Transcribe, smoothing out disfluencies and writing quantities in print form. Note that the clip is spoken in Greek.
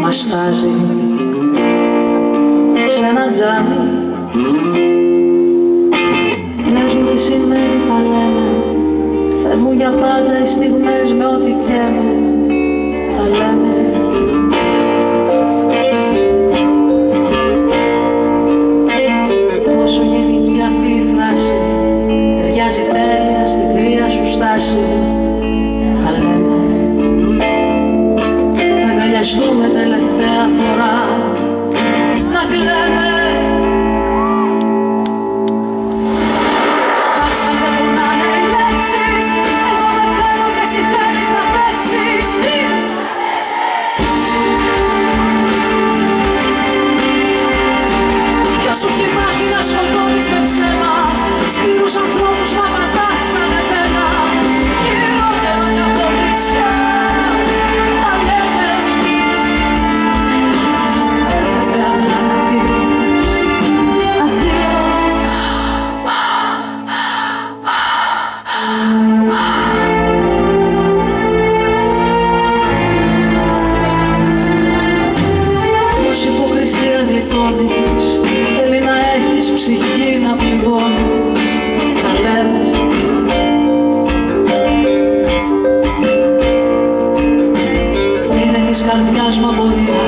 μας στάζει σε ένα τζάμι. Πες μου τι σημαίνει τα λέμε, φεύγουν για πάντα οι στιγμές με ό,τι καίμε. Τα λέμε. Τόσο γενική αυτή η φράση, ταιριάζει τέλεια στην κρύα σου στάση. Τα λέμε. Να αγκαλιαστούμε τελευταία φορά, να κλαίμε. Σου έχει μάθει να σκοτώνεις με ψέμα, σκληρούς ανθρώπους να πατάς σαν εμένα. Χειρότερα κι από βρίσκα, τα λέμε. Έπρεπε απλά να πεις αντίο. Ως υποκρισία γλιτώνεις, θέλει να έχεις ψυχή να πληγώνει. Τα λέμε. Είναι της καρδιάς μου απορία,